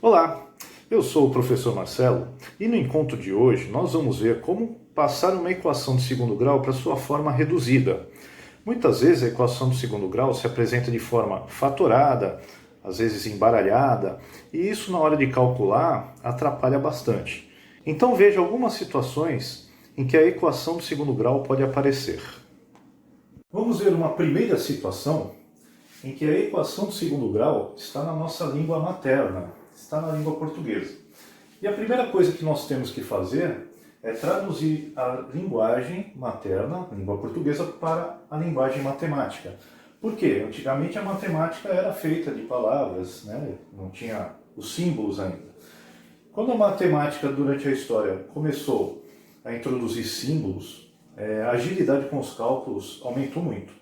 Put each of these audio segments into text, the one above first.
Olá, eu sou o professor Marcelo e no encontro de hoje nós vamos ver como passar uma equação de segundo grau para sua forma reduzida. Muitas vezes a equação de segundo grau se apresenta de forma fatorada, às vezes embaralhada, e isso na hora de calcular atrapalha bastante. Então veja algumas situações em que a equação de segundo grau pode aparecer. Vamos ver uma primeira situação em que a equação de segundo grau está na nossa língua materna, está na língua portuguesa. E a primeira coisa que nós temos que fazer é traduzir a linguagem materna, a língua portuguesa, para a linguagem matemática. Por quê? Antigamente a matemática era feita de palavras, né? Não tinha os símbolos ainda. Quando a matemática, durante a história, começou a introduzir símbolos, a agilidade com os cálculos aumentou muito.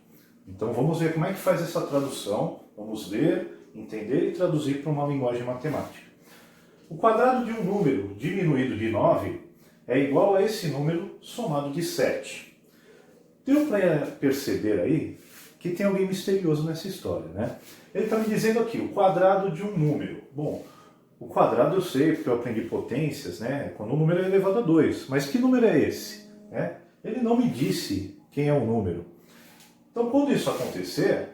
Então vamos ver como é que faz essa tradução, vamos ler, entender e traduzir para uma linguagem matemática. O quadrado de um número diminuído de 9 é igual a esse número somado de 7. Deu para perceber aí que tem alguém misterioso nessa história, né? Ele está me dizendo aqui, o quadrado de um número. Bom, o quadrado eu sei porque eu aprendi potências, né? Quando o número é elevado a 2. Mas que número é esse? Ele não me disse quem é o número. Então, quando isso acontecer,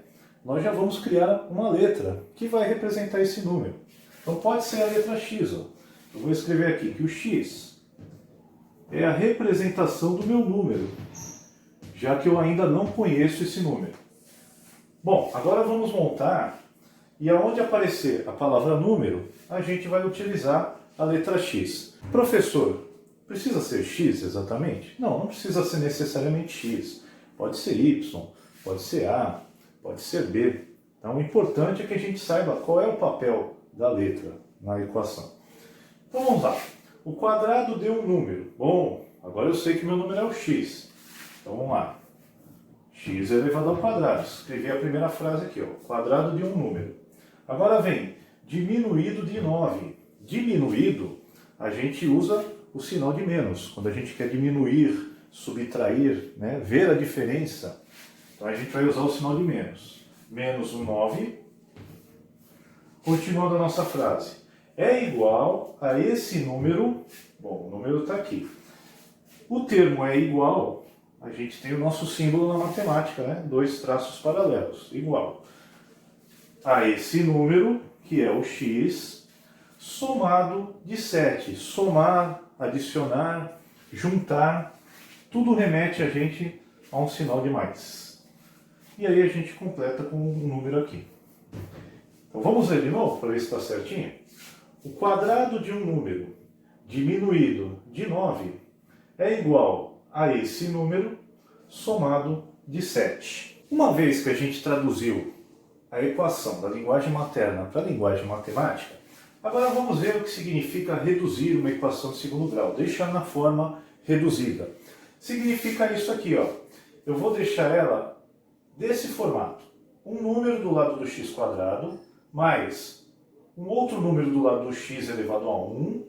nós já vamos criar uma letra que vai representar esse número. Então, pode ser a letra X. Ó. Eu vou escrever aqui que o X é a representação do meu número, já que eu ainda não conheço esse número. Bom, agora vamos montar, e aonde aparecer a palavra número, a gente vai utilizar a letra X. Professor, precisa ser X exatamente? Não, não precisa ser necessariamente X. Pode ser Y. Pode ser A, pode ser B. Então, o importante é que a gente saiba qual é o papel da letra na equação. Então, vamos lá. O quadrado deu um número. Bom, agora eu sei que meu número é o x. Então, vamos lá. X elevado ao quadrado. Escrevi a primeira frase aqui, ó. Quadrado de um número. Agora vem diminuído de 9. Diminuído, a gente usa o sinal de menos. Quando a gente quer diminuir, subtrair, né, ver a diferença, então a gente vai usar o sinal de menos. Menos um 9. Continuando a nossa frase. É igual a esse número. Bom, o número está aqui. O termo é igual. A gente tem o nosso símbolo na matemática, né? Dois traços paralelos. Igual a esse número, que é o x, somado de 7. Somar, adicionar, juntar. Tudo remete a gente a um sinal de mais. E aí a gente completa com um número aqui. Então vamos ler de novo para ver se está certinho? O quadrado de um número diminuído de 9 é igual a esse número somado de 7. Uma vez que a gente traduziu a equação da linguagem materna para a linguagem matemática, agora vamos ver o que significa reduzir uma equação de segundo grau, deixar na forma reduzida. Significa isso aqui, ó. Eu vou deixar ela desse formato. Um número do lado do x quadrado, mais um outro número do lado do x elevado a 1,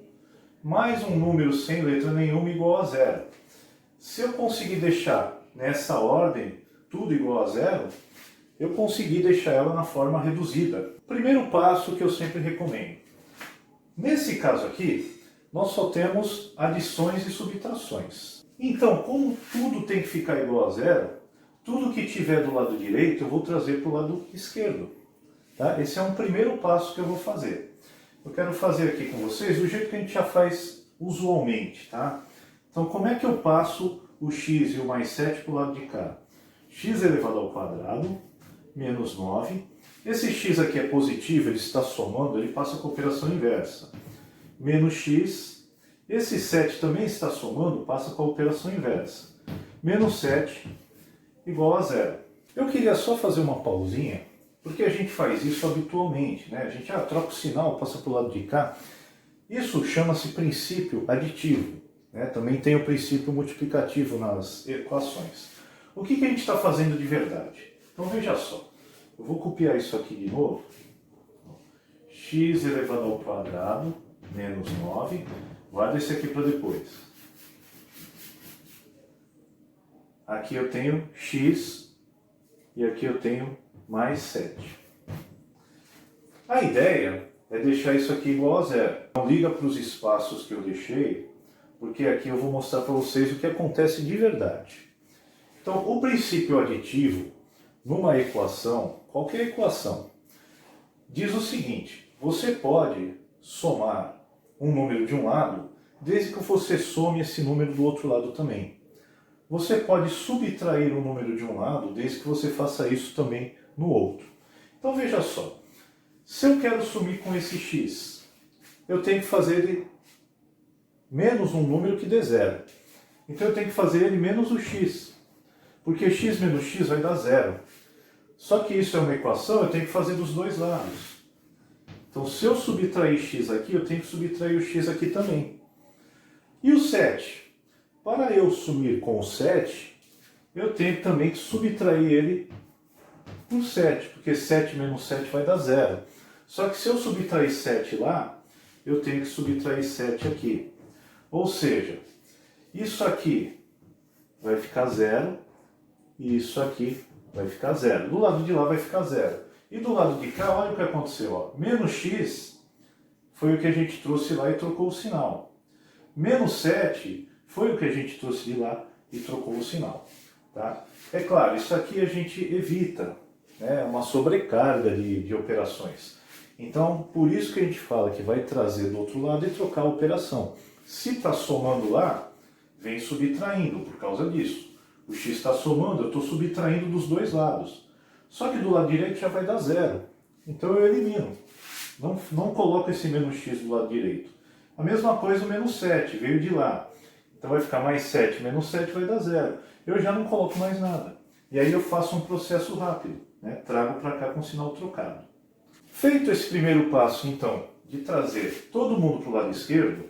mais um número sem letra nenhuma igual a zero. Se eu conseguir deixar nessa ordem tudo igual a zero, eu consegui deixar ela na forma reduzida. Primeiro passo que eu sempre recomendo. Nesse caso aqui, nós só temos adições e subtrações. Então, como tudo tem que ficar igual a zero, tudo que tiver do lado direito eu vou trazer para o lado esquerdo. Tá? Esse é um primeiro passo que eu vou fazer. Eu quero fazer aqui com vocês do jeito que a gente já faz usualmente. Tá? Então, como é que eu passo o x e o mais 7 para o lado de cá? X elevado ao quadrado, menos 9. Esse x aqui é positivo, ele está somando, ele passa com a operação inversa. Menos x. Esse 7 também está somando, passa com a operação inversa. Menos 7 igual a zero. Eu queria só fazer uma pausinha, porque a gente faz isso habitualmente, né? A gente troca o sinal, passa para o lado de cá. Isso chama-se princípio aditivo, né? Também tem o princípio multiplicativo nas equações. O que a gente está fazendo de verdade? Então veja só, eu vou copiar isso aqui de novo. X elevado ao quadrado, menos 9. Guarda esse aqui para depois. Aqui eu tenho x e aqui eu tenho mais 7. A ideia é deixar isso aqui igual a zero. Não liga para os espaços que eu deixei, porque aqui eu vou mostrar para vocês o que acontece de verdade. Então, o princípio aditivo, numa equação, qualquer equação, diz o seguinte: você pode somar um número de um lado, desde que você some esse número do outro lado também. Você pode subtrair um número de um lado, desde que você faça isso também no outro. Então veja só, se eu quero sumir com esse x, eu tenho que fazer ele menos um número que dê zero. Então eu tenho que fazer ele menos o x, porque x menos x vai dar zero. Só que isso é uma equação, eu tenho que fazer dos dois lados. Então se eu subtrair x aqui, eu tenho que subtrair o x aqui também. E o 7? Para eu sumir com o 7, eu tenho também que subtrair ele por 7, porque 7 menos 7 vai dar zero. Só que se eu subtrair 7 lá, eu tenho que subtrair 7 aqui. Ou seja, isso aqui vai ficar zero e isso aqui vai ficar zero. Do lado de lá vai ficar zero. E do lado de cá, olha o que aconteceu. Ó. Menos x foi o que a gente trouxe lá e trocou o sinal. Menos 7 foi o que a gente trouxe de lá e trocou o sinal. Tá? É claro, isso aqui a gente evita, né, uma sobrecarga de operações. Então, por isso que a gente fala que vai trazer do outro lado e trocar a operação. Se está somando lá, vem subtraindo por causa disso. O x está somando, eu estou subtraindo dos dois lados. Só que do lado direito já vai dar zero. Então eu elimino. Não coloco esse menos x do lado direito. A mesma coisa o menos 7, veio de lá. Então vai ficar mais 7 menos 7 vai dar zero. Eu já não coloco mais nada. E aí eu faço um processo rápido, né? Trago para cá com o sinal trocado. Feito esse primeiro passo, então, de trazer todo mundo para o lado esquerdo,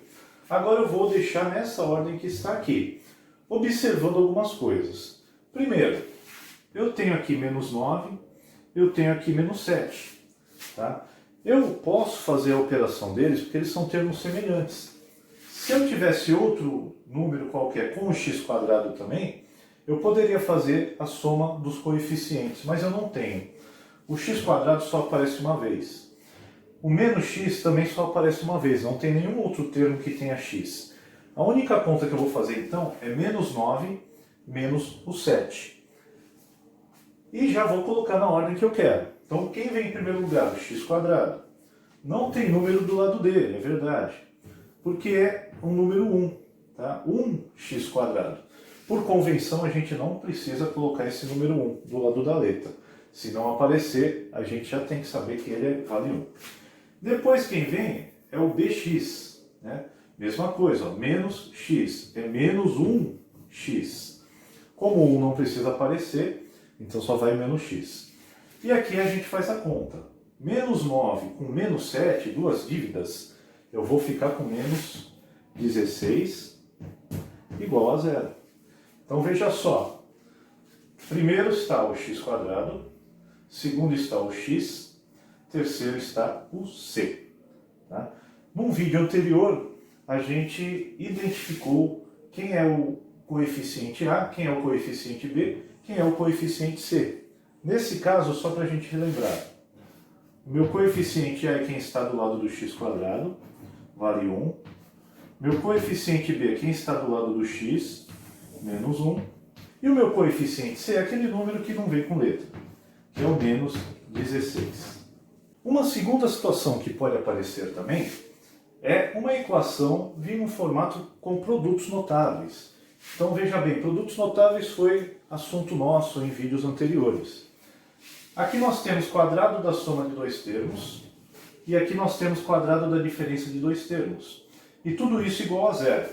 agora eu vou deixar nessa ordem que está aqui, observando algumas coisas. Primeiro, eu tenho aqui menos 9, eu tenho aqui menos 7. Tá? Eu posso fazer a operação deles porque eles são termos semelhantes. Se eu tivesse outro número qualquer com o x² também, eu poderia fazer a soma dos coeficientes, mas eu não tenho. O x² só aparece uma vez. O menos x também só aparece uma vez, não tem nenhum outro termo que tenha x. A única conta que eu vou fazer então é menos 9 menos o 7. E já vou colocar na ordem que eu quero. Então quem vem em primeiro lugar? O x². Não tem número do lado dele, é verdade. Porque é um número 1. Tá? 1x². Por convenção, a gente não precisa colocar esse número 1 do lado da letra. Se não aparecer, a gente já tem que saber que ele vale 1. Depois quem vem é o bx. Né? Mesma coisa, ó, menos x. É menos 1x. Como o 1 não precisa aparecer, então só vai menos x. E aqui a gente faz a conta. Menos 9 com menos 7, duas dívidas, eu vou ficar com menos 16 igual a zero. Então veja só. Primeiro está o x², segundo está o x, terceiro está o c. Tá? Num vídeo anterior, a gente identificou quem é o coeficiente A, quem é o coeficiente B, quem é o coeficiente C. Nesse caso, só para a gente relembrar, o meu coeficiente A é quem está do lado do x², vale 1. Meu coeficiente B é quem está do lado do x, menos 1. E o meu coeficiente C é aquele número que não vem com letra, que é o menos 16. Uma segunda situação que pode aparecer também é uma equação vir num formato com produtos notáveis. Então veja bem, produtos notáveis foi assunto nosso em vídeos anteriores. Aqui nós temos quadrado da soma de dois termos e aqui nós temos quadrado da diferença de dois termos. E tudo isso igual a zero.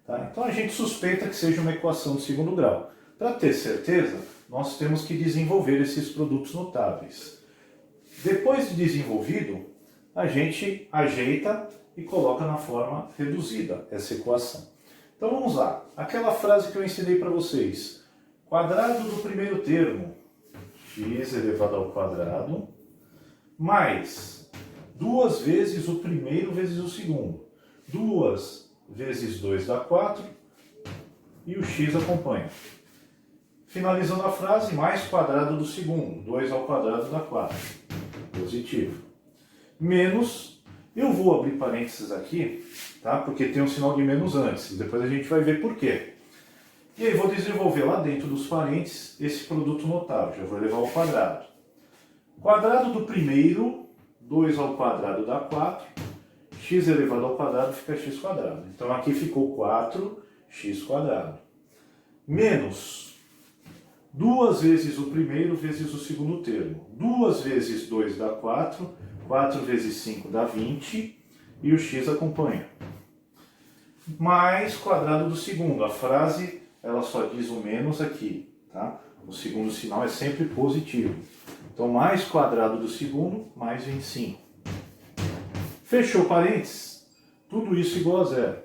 Tá? Então a gente suspeita que seja uma equação de segundo grau. Para ter certeza, nós temos que desenvolver esses produtos notáveis. Depois de desenvolvido, a gente ajeita e coloca na forma reduzida essa equação. Então vamos lá. Aquela frase que eu ensinei para vocês. Quadrado do primeiro termo, x elevado ao quadrado, mais 2 vezes o primeiro vezes o segundo. 2 vezes 2 dá 4 e o x acompanha. Finalizando a frase, mais quadrado do segundo. 2 ao quadrado dá 4. Positivo. Menos Eu vou abrir parênteses aqui, tá? Porque tem um sinal de menos antes, depois a gente vai ver por quê. E aí vou desenvolver lá dentro dos parênteses esse produto notável, já vou levar ao quadrado. Quadrado do primeiro, 2 ao quadrado dá 4, x elevado ao quadrado fica x quadrado. Então aqui ficou 4x quadrado. Menos 2 vezes o primeiro vezes o segundo termo. 2 vezes 2 dá 4, 4 vezes 5 dá 20, e o x acompanha. Mais quadrado do segundo. A frase ela só diz o menos aqui, tá? O segundo sinal é sempre positivo. Então, mais quadrado do segundo, mais 25. Fechou parênteses? Tudo isso igual a zero.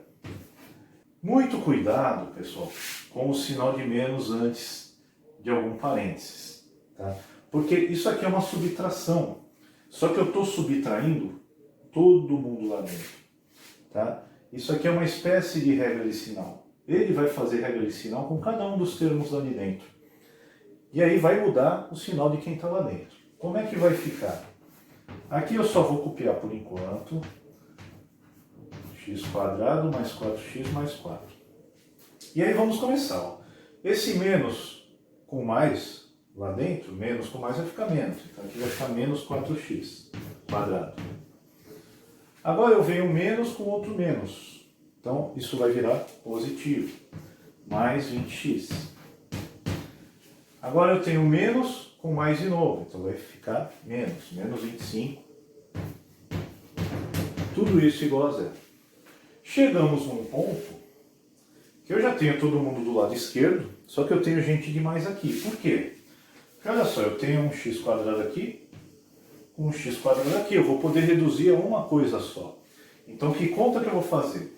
Muito cuidado, pessoal, com o sinal de menos antes de algum parênteses, tá? Porque isso aqui é uma subtração. Só que eu estou subtraindo todo mundo lá dentro, tá? Isso aqui é uma espécie de regra de sinal. Ele vai fazer regra de sinal com cada um dos termos lá de dentro. E aí vai mudar o sinal de quem está lá dentro. Como é que vai ficar? Aqui eu só vou copiar por enquanto. X quadrado mais 4x mais 4. E aí vamos começar. Ó. Esse menos com mais lá dentro, menos com mais vai ficar menos. Então aqui vai ficar menos 4x quadrado. Agora eu venho menos com outro menos. Então isso vai virar positivo. Mais 20x. Agora eu tenho menos com mais de novo. Então vai ficar menos 25. Tudo isso igual a zero. Chegamos num ponto que eu já tenho todo mundo do lado esquerdo, só que eu tenho gente demais aqui. Por quê? Porque olha só, eu tenho um x quadrado aqui, um x quadrado aqui. Eu vou poder reduzir a uma coisa só. Então que conta que eu vou fazer?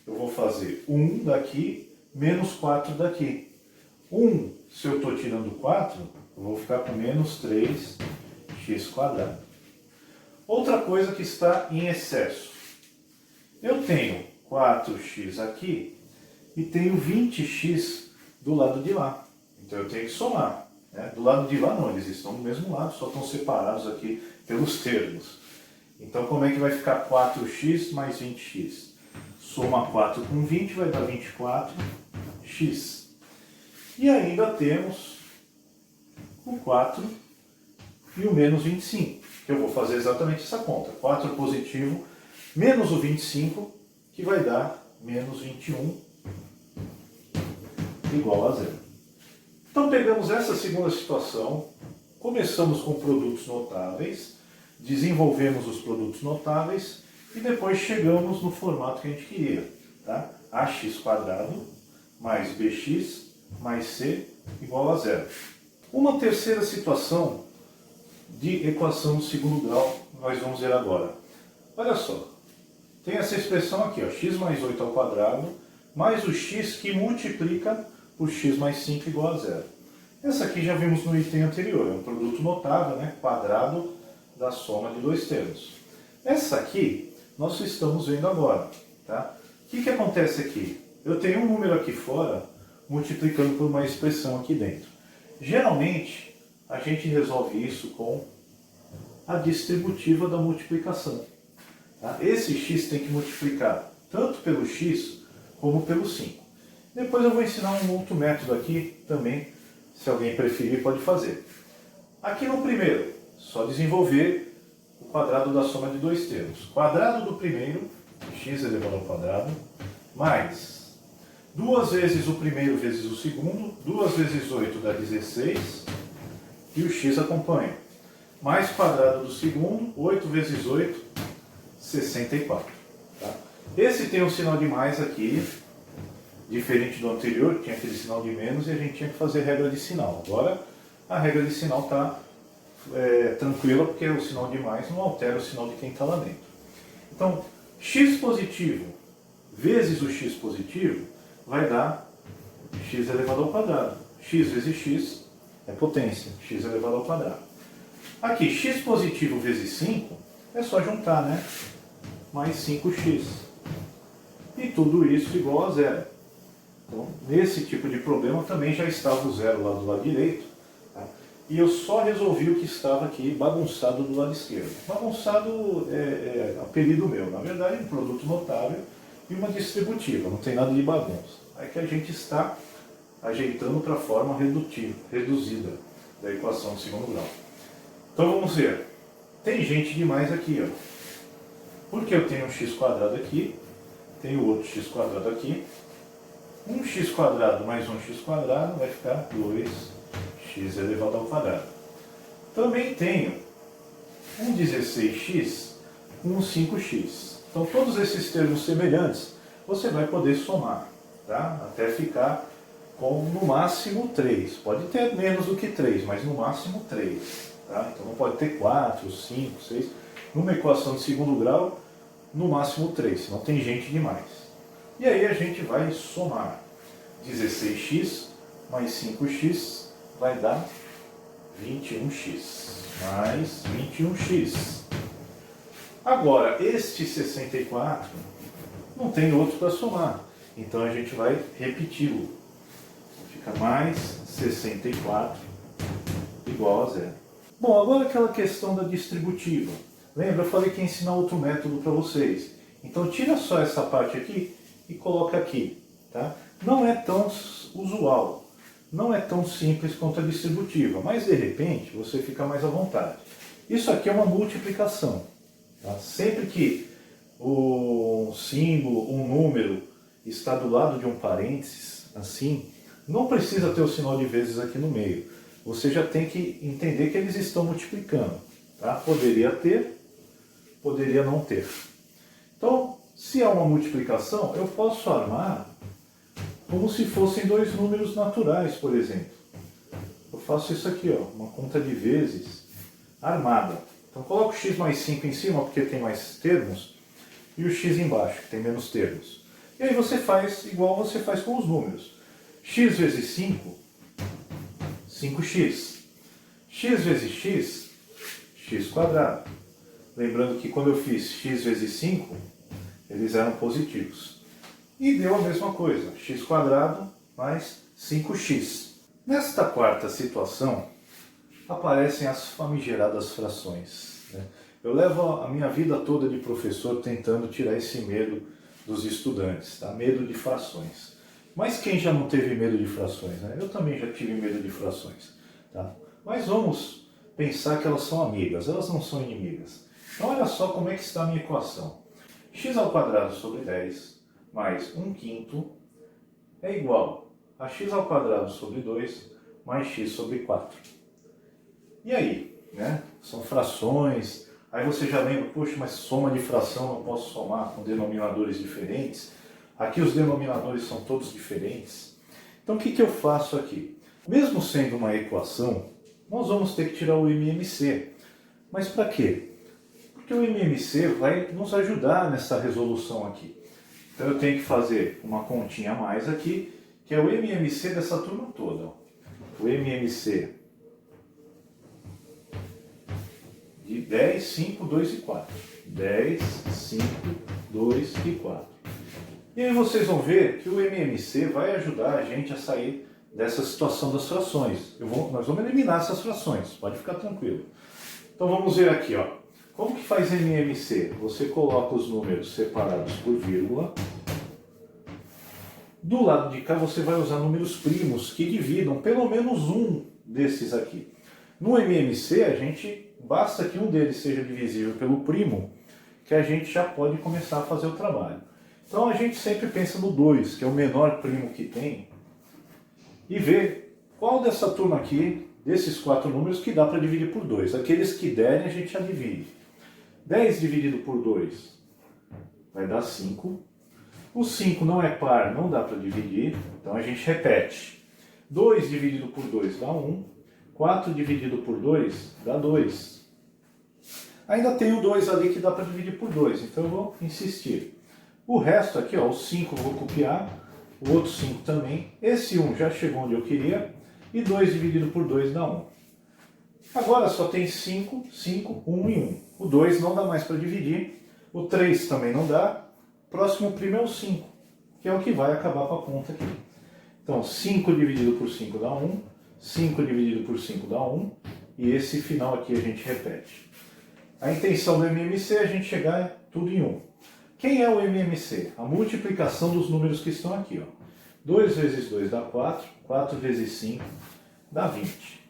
Eu vou fazer 1 daqui menos 4 daqui. 1, se eu estou tirando 4, eu vou ficar com menos 3x quadrado. Outra coisa que está em excesso. Eu tenho 4x aqui e tenho 20x do lado de lá. Então eu tenho que somar. Né? Do lado de lá não, eles estão do mesmo lado, só estão separados aqui pelos termos. Então como é que vai ficar 4x mais 20x? Soma 4 com 20 vai dar 24x. E ainda temos o 4 e o menos 25, que eu vou fazer exatamente essa conta. 4 positivo menos o 25, que vai dar menos 21, igual a zero. Então pegamos essa segunda situação, começamos com produtos notáveis, desenvolvemos os produtos notáveis e depois chegamos no formato que a gente queria. Tá? Ax quadrado mais bx mais c igual a zero. Uma terceira situação de equação do segundo grau nós vamos ver agora. Olha só, tem essa expressão aqui, ó, x mais 8 ao quadrado, mais o x que multiplica por x mais 5 igual a zero. Essa aqui já vimos no item anterior, é um produto notável, né, quadrado da soma de dois termos. Essa aqui nós só estamos vendo agora. Tá? O que acontece aqui? Eu tenho um número aqui fora multiplicando por uma expressão aqui dentro. Geralmente, a gente resolve isso com a distributiva da multiplicação. Tá? Esse x tem que multiplicar tanto pelo x como pelo 5. Depois eu vou ensinar um outro método aqui também, se alguém preferir pode fazer. Aqui no primeiro, só desenvolver o quadrado da soma de dois termos. Quadrado do primeiro, x elevado ao quadrado, mais 2 vezes o primeiro vezes o segundo, 2 vezes 8 dá 16, e o x acompanha. Mais quadrado do segundo, 8 vezes 8, 64. Tá? Esse tem um sinal de mais aqui, diferente do anterior, que tinha aquele sinal de menos e a gente tinha que fazer regra de sinal. Agora a regra de sinal está tranquila, porque o sinal de mais não altera o sinal de quem está lá dentro. Então, x positivo vezes o x positivo vai dar x elevado ao quadrado. X vezes x é potência, x elevado ao quadrado. Aqui, x positivo vezes 5 é só juntar, né? Mais 5x. E tudo isso igual a zero. Então, nesse tipo de problema também já estava o zero lá do lado direito. Tá? e eu só resolvi o que estava aqui bagunçado do lado esquerdo. Bagunçado é apelido meu, na verdade um produto notável e uma distributiva, não tem nada de bagunça. É que a gente está ajeitando para a forma reduzida da equação de segundo grau. Então vamos ver, tem gente demais aqui, ó. Porque eu tenho um x² aqui, tenho outro x² aqui, um x² mais um x² vai ficar 2x elevado ao quadrado. Também tenho um 16x com um 5x. Então todos esses termos semelhantes você vai poder somar, tá? Até ficar com no máximo 3. Pode ter menos do que 3, mas no máximo 3. Tá? Então não pode ter 4, 5, 6. Numa equação de segundo grau, no máximo 3, senão tem gente demais. E aí a gente vai somar. 16x mais 5x vai dar 21x. Mais 21x. Agora, este 64 não tem outro para somar. Então a gente vai repeti-lo. Fica mais 64 igual a zero. Bom, agora aquela questão da distributiva. Lembra, eu falei que ia ensinar outro método para vocês. Então tira só essa parte aqui e coloca aqui. Tá? Não é tão usual, não é tão simples quanto a distributiva, mas de repente você fica mais à vontade. Isso aqui é uma multiplicação. Tá? Sempre que o símbolo, um número, está do lado de um parênteses, assim, não precisa ter o sinal de vezes aqui no meio. Você já tem que entender que eles estão multiplicando. Tá? Poderia ter, poderia não ter. Então, se é uma multiplicação, eu posso armar como se fossem dois números naturais, por exemplo. Eu faço isso aqui, ó, uma conta de vezes armada. Então coloco o x mais 5 em cima, porque tem mais termos, e o x embaixo, que tem menos termos. E aí você faz igual você faz com os números. X vezes 5, 5x. X vezes x, x². Lembrando que quando eu fiz x vezes 5, eles eram positivos. E deu a mesma coisa, x² mais 5x. Nesta quarta situação, aparecem as famigeradas frações. Né? Eu levo a minha vida toda de professor tentando tirar esse medo dos estudantes, tá? Medo de frações. Mas quem já não teve medo de frações? Né? Eu também já tive medo de frações. Tá? Mas vamos pensar que elas são amigas, elas não são inimigas. Então olha só como é que está a minha equação. x² sobre 10 mais 1/5 é igual a x² sobre 2 mais x sobre 4. E aí? Né? São frações, aí você já lembra, poxa, mas soma de fração não posso somar com denominadores diferentes. Aqui os denominadores são todos diferentes. Então o que eu faço aqui? Mesmo sendo uma equação, nós vamos ter que tirar o MMC. Mas para quê? Porque o MMC vai nos ajudar nessa resolução aqui. Então eu tenho que fazer uma continha a mais aqui, que é o MMC dessa turma toda. O MMC de 10, 5, 2 e 4. 10, 5, 2 e 4. E aí vocês vão ver que o MMC vai ajudar a gente a sair dessa situação das frações. Nós vamos eliminar essas frações, pode ficar tranquilo. Então vamos ver aqui, ó. Como que faz MMC? Você coloca os números separados por vírgula. Do lado de cá você vai usar números primos que dividam pelo menos um desses aqui. No MMC, basta que um deles seja divisível pelo primo, que a gente já pode começar a fazer o trabalho. Então a gente sempre pensa no 2, que é o menor primo que tem, e vê qual dessa turma aqui, desses 4 números, que dá para dividir por 2. Aqueles que derem a gente já divide. 10 dividido por 2 vai dar 5. O 5 não é par, não dá para dividir, então a gente repete. 2 dividido por 2 dá 1. 4 dividido por 2 dá 2. Ainda tem o 2 ali que dá para dividir por 2, então eu vou insistir. O resto aqui, ó, o 5 eu vou copiar, o outro 5 também. Esse 1 já chegou onde eu queria, e 2 dividido por 2 dá 1. Agora só tem 5, 5, 1 e 1. O 2 não dá mais para dividir, o 3 também não dá. Próximo primo é o 5, que é o que vai acabar com a conta aqui. Então 5 dividido por 5 dá 1, 5 dividido por 5 dá 1, e esse final aqui a gente repete. A intenção do MMC é a gente chegar tudo em 1. Quem é o MMC? A multiplicação dos números que estão aqui. Ó. 2 vezes 2 dá 4, 4 vezes 5 dá 20.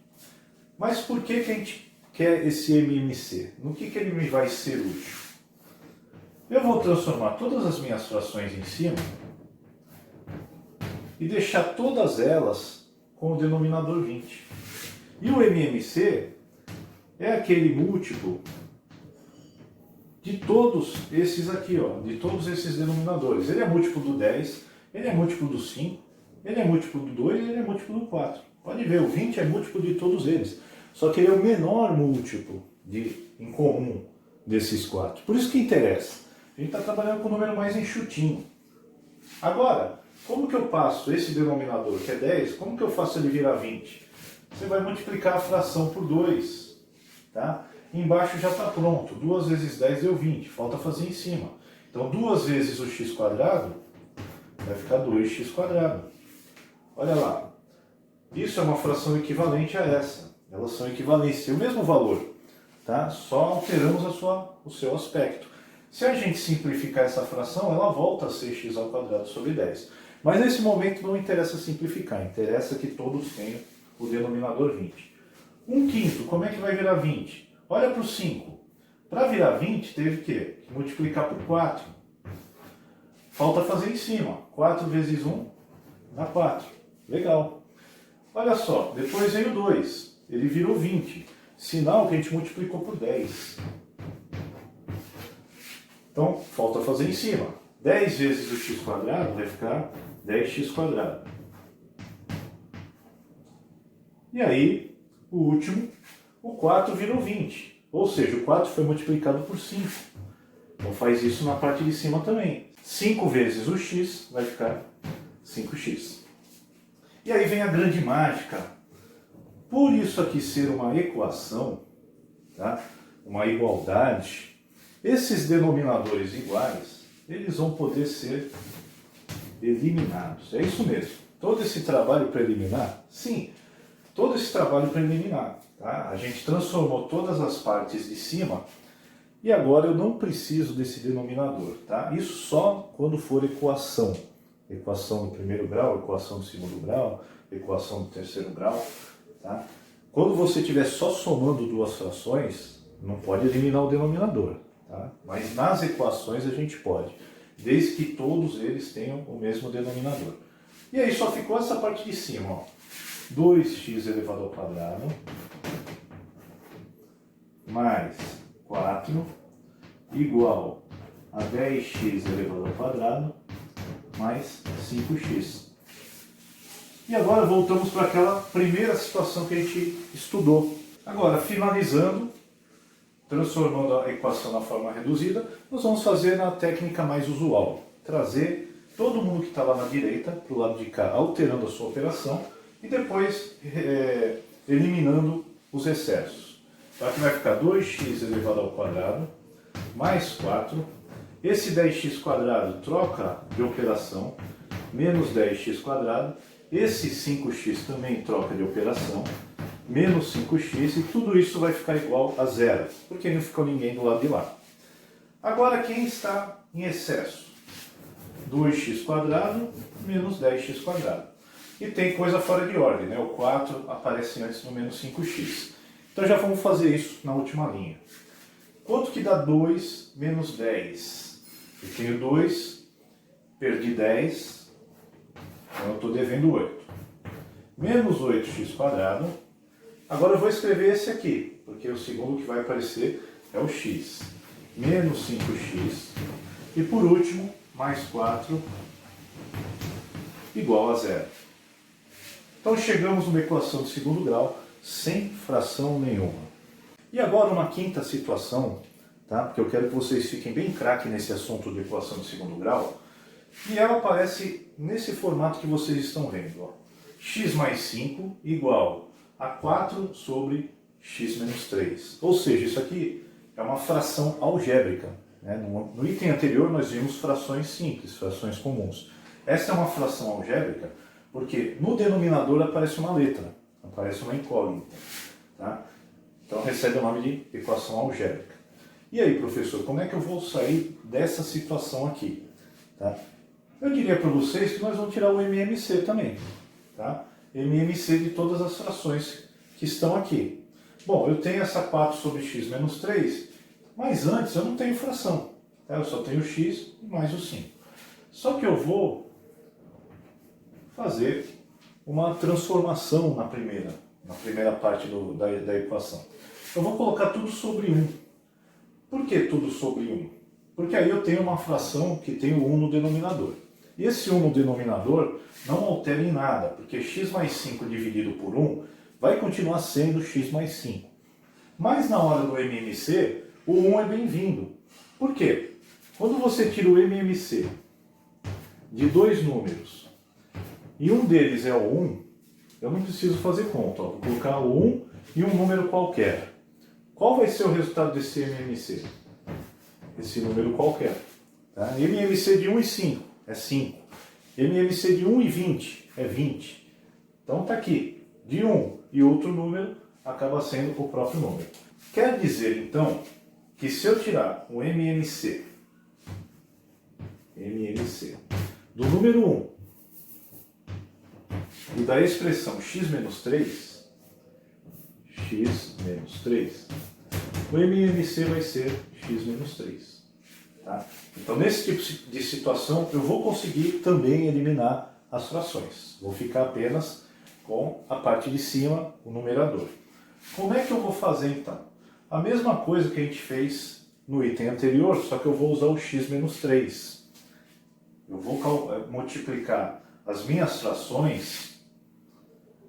Mas por que a gente quer esse MMC? No que ele me vai ser útil? Eu vou transformar todas as minhas frações em cima e deixar todas elas com o denominador 20. E o MMC é aquele múltiplo de todos esses aqui, ó, de todos esses denominadores. Ele é múltiplo do 10, ele é múltiplo do 5, ele é múltiplo do 2 e ele é múltiplo do 4. Pode ver, o 20 é múltiplo de todos eles. Só que ele é o menor múltiplo em comum desses 4. Por isso que interessa. A gente está trabalhando com o número mais enxutinho. Agora, como que eu passo esse denominador, que é 10, como que eu faço ele virar 20? Você vai multiplicar a fração por 2. Tá? Embaixo já está pronto. 2 vezes 10 deu 20. Falta fazer em cima. Então, 2 vezes o x quadrado vai ficar 2x². Olha lá. Isso é uma fração equivalente a essa. Elas são equivalentes, tem o mesmo valor. Tá? Só alteramos o seu aspecto. Se a gente simplificar essa fração, ela volta a ser x² sobre 10. Mas nesse momento não interessa simplificar, interessa que todos tenham o denominador 20. 1/5, como é que vai virar 20? Olha para o 5. Para virar 20, teve que multiplicar por 4. Falta fazer em cima. 4 vezes 1 dá 4. Legal. Olha só, depois veio 2. Ele virou 20. Sinal que a gente multiplicou por 10. Então, falta fazer em cima. 10 vezes o x² vai ficar 10x². E aí, o último, o 4 virou 20. Ou seja, o 4 foi multiplicado por 5. Então faz isso na parte de cima também. 5 vezes o x vai ficar 5x. E aí vem a grande mágica. Por isso aqui ser uma equação, tá? Uma igualdade, esses denominadores iguais, eles vão poder ser eliminados. É isso mesmo. Todo esse trabalho preliminar, sim, todo esse trabalho preliminar. Tá? A gente transformou todas as partes de cima e agora eu não preciso desse denominador. Tá? Isso só quando for equação. Equação do primeiro grau, equação do segundo grau, equação do terceiro grau. Tá? Quando você estiver só somando duas frações, não pode eliminar o denominador. Tá? Mas nas equações a gente pode, desde que todos eles tenham o mesmo denominador. E aí só ficou essa parte de cima. Ó. 2x elevado ao quadrado mais 4 igual a 10x elevado ao quadrado mais 5x. E agora voltamos para aquela primeira situação que a gente estudou. Agora, finalizando, transformando a equação na forma reduzida, nós vamos fazer na técnica mais usual. Trazer todo mundo que está lá na direita para o lado de cá, alterando a sua operação, e depois eliminando os excessos. Então aqui vai ficar 2x elevado ao quadrado mais 4. Esse 10x² troca de operação, menos 10x². Esse 5x também troca de operação, menos 5x, e tudo isso vai ficar igual a zero, porque não ficou ninguém do lado de lá. Agora quem está em excesso? 2x² menos 10x². E tem coisa fora de ordem, né? O 4 aparece antes do menos 5x. Então já vamos fazer isso na última linha. Quanto que dá 2 menos 10? Eu tenho 2, perdi 10, então eu estou devendo 8. Menos 8x². Agora eu vou escrever esse aqui, porque o segundo que vai aparecer é o x. Menos 5x. E por último, mais 4 igual a zero. Então chegamos numa equação de segundo grau sem fração nenhuma. E agora uma quinta situação, tá? Porque eu quero que vocês fiquem bem craque nesse assunto de equação de segundo grau. E ela aparece nesse formato que vocês estão vendo. Ó. X mais 5 igual a 4 sobre x menos 3. Ou seja, isso aqui é uma fração algébrica. Né? No item anterior nós vimos frações simples, frações comuns. Essa é uma fração algébrica porque no denominador aparece uma letra. aparece uma incógnita. Tá? Então recebe o nome de equação algébrica. E aí, professor, como é que eu vou sair dessa situação aqui? Tá? Eu diria para vocês que nós vamos tirar o MMC também. Tá? MMC de todas as frações que estão aqui. Bom, eu tenho essa 4 sobre x menos 3, mas antes eu não tenho fração. Tá? Eu só tenho x mais o 5. Só que eu vou fazer uma transformação na primeira parte da equação. Eu vou colocar tudo sobre 1. Por que tudo sobre 1? Porque aí eu tenho uma fração que tem o 1 no denominador. E esse 1 no denominador não altera em nada, porque x mais 5 dividido por 1 vai continuar sendo x mais 5. Mas na hora do MMC, o 1 é bem-vindo. Por quê? Quando você tira o MMC de dois números, e um deles é o 1, eu não preciso fazer conta. Vou colocar o 1 e um número qualquer. Qual vai ser o resultado desse MMC? Esse número qualquer. Tá? MMC de 1 e 5 é 5. MMC de 1 e 20 é 20. Então está aqui. De 1 e outro número acaba sendo o próprio número. Quer dizer, então, que se eu tirar o MMC do número 1 e da expressão x menos 3, o MMC vai ser x menos 3. Tá? Então, nesse tipo de situação, eu vou conseguir também eliminar as frações. Vou ficar apenas com a parte de cima, o numerador. Como é que eu vou fazer, então? A mesma coisa que a gente fez no item anterior, só que eu vou usar o x menos 3. Eu vou multiplicar as minhas frações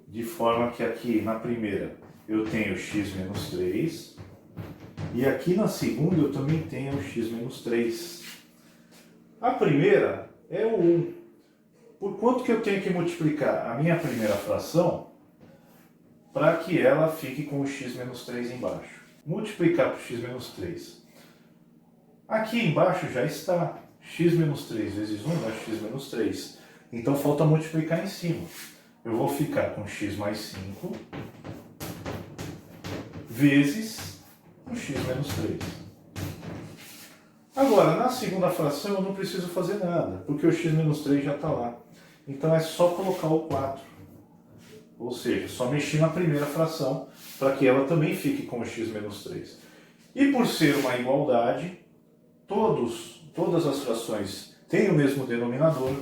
de forma que aqui na primeira eu tenho x menos 3 e aqui na segunda eu também tenho x menos 3. A primeira é o 1. Por quanto que eu tenho que multiplicar a minha primeira fração para que ela fique com o x menos 3 embaixo? Multiplicar por x menos 3. Aqui embaixo já está x menos 3 vezes 1 dá x menos 3. Então falta multiplicar em cima. Eu vou ficar com x mais 5 vezes o x menos 3. Agora, na segunda fração eu não preciso fazer nada, porque o x menos 3 já está lá. Então é só colocar o 4. Ou seja, só mexer na primeira fração para que ela também fique com o x menos 3. E por ser uma igualdade, todas as frações têm o mesmo denominador,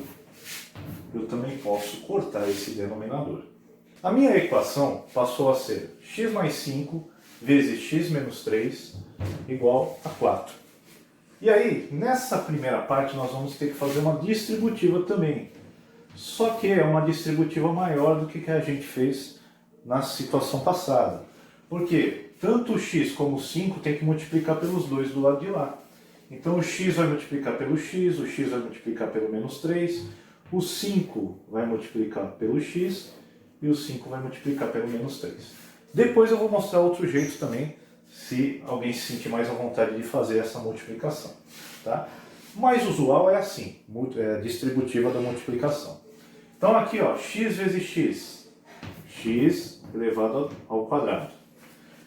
eu também posso cortar esse denominador. A minha equação passou a ser x mais 5 vezes x menos 3 igual a 4. E aí, nessa primeira parte, nós vamos ter que fazer uma distributiva também. Só que é uma distributiva maior do que a gente fez na situação passada. Porque tanto o x como o 5 tem que multiplicar pelos dois do lado de lá. Então o x vai multiplicar pelo x, o x vai multiplicar pelo menos 3, o 5 vai multiplicar pelo x e o 5 vai multiplicar pelo menos 3. Depois eu vou mostrar outro jeito também, se alguém se sentir mais à vontade de fazer essa multiplicação. Tá? O mais usual é assim, distributiva da multiplicação. Então aqui, ó, x vezes x elevado ao quadrado.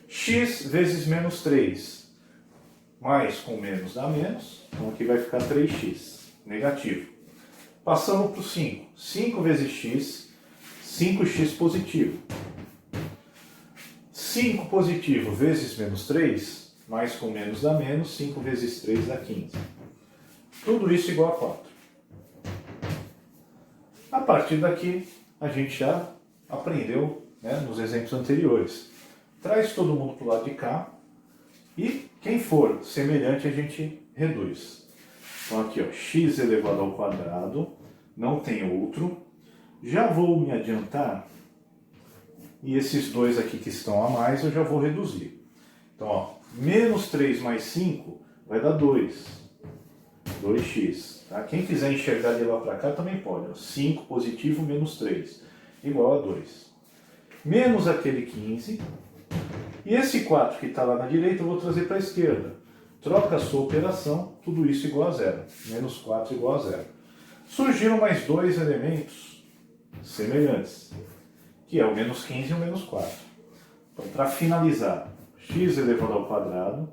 X vezes menos 3, mais com menos dá menos, então aqui vai ficar 3x, negativo. Passamos para o 5. 5 vezes x, 5x positivo. 5 positivo vezes menos 3, mais com menos dá menos, 5 vezes 3 dá 15. Tudo isso igual a 4. A partir daqui, a gente já aprendeu, né, nos exemplos anteriores. Traz todo mundo para o lado de cá e quem for semelhante a gente reduz. Então aqui, ó, x elevado ao quadrado, não tem outro. Já vou me adiantar e esses dois aqui que estão a mais eu já vou reduzir. Então, ó, menos 3 mais 5 vai dar 2. 2x. Tá? Quem quiser enxergar de lá para cá também pode. Ó. 5 positivo menos 3 igual a 2. Menos aquele 15. E esse 4 que está lá na direita eu vou trazer para a esquerda. Troca a sua operação, tudo isso igual a 0. Menos 4 igual a 0. Surgiram mais dois elementos semelhantes, que é o menos 15 e o menos 4. Então, para finalizar, x elevado ao quadrado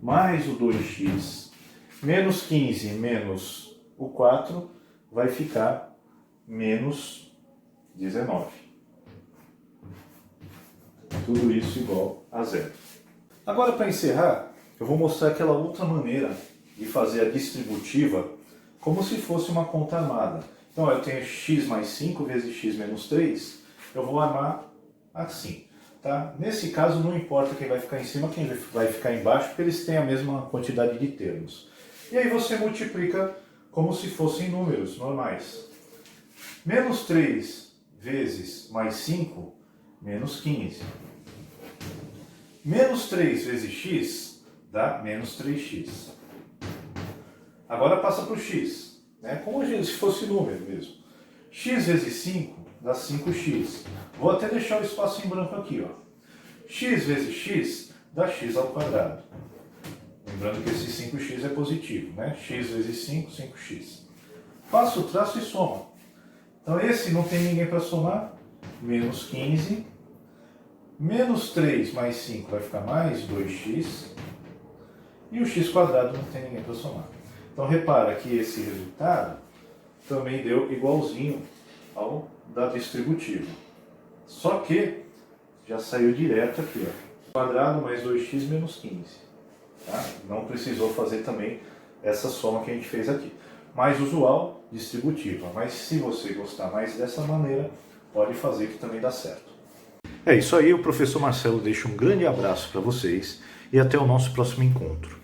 mais o 2x menos 15 menos o 4 vai ficar menos 19. Tudo isso igual a zero. Agora, para encerrar, eu vou mostrar aquela outra maneira de fazer a distributiva como se fosse uma conta armada. Então, eu tenho x mais 5 vezes x menos 3, eu vou armar assim. Tá? Nesse caso, não importa quem vai ficar em cima, quem vai ficar embaixo, porque eles têm a mesma quantidade de termos. E aí você multiplica como se fossem números normais. Menos 3 vezes mais 5, menos 15. Menos 3 vezes x dá menos 3x. Agora passa para o x, né? Como se fosse número mesmo. X vezes 5 dá 5x. Vou até deixar o espaço em branco aqui, ó. X vezes x dá x ao quadrado. Lembrando que esse 5x é positivo, né? X vezes 5, 5x. Passa o traço e soma. Então esse não tem ninguém para somar. Menos 15. Menos 3 mais 5 vai ficar mais 2x. E o x quadrado não tem ninguém para somar. Então repara que esse resultado também deu igualzinho ao da distributiva. Só que já saiu direto aqui, ó. Quadrado mais 2x menos 15. Tá? Não precisou fazer também essa soma que a gente fez aqui. Mais usual, distributiva. Mas se você gostar mais dessa maneira, pode fazer que também dá certo. É isso aí, o professor Marcelo deixa um grande abraço para vocês e até o nosso próximo encontro.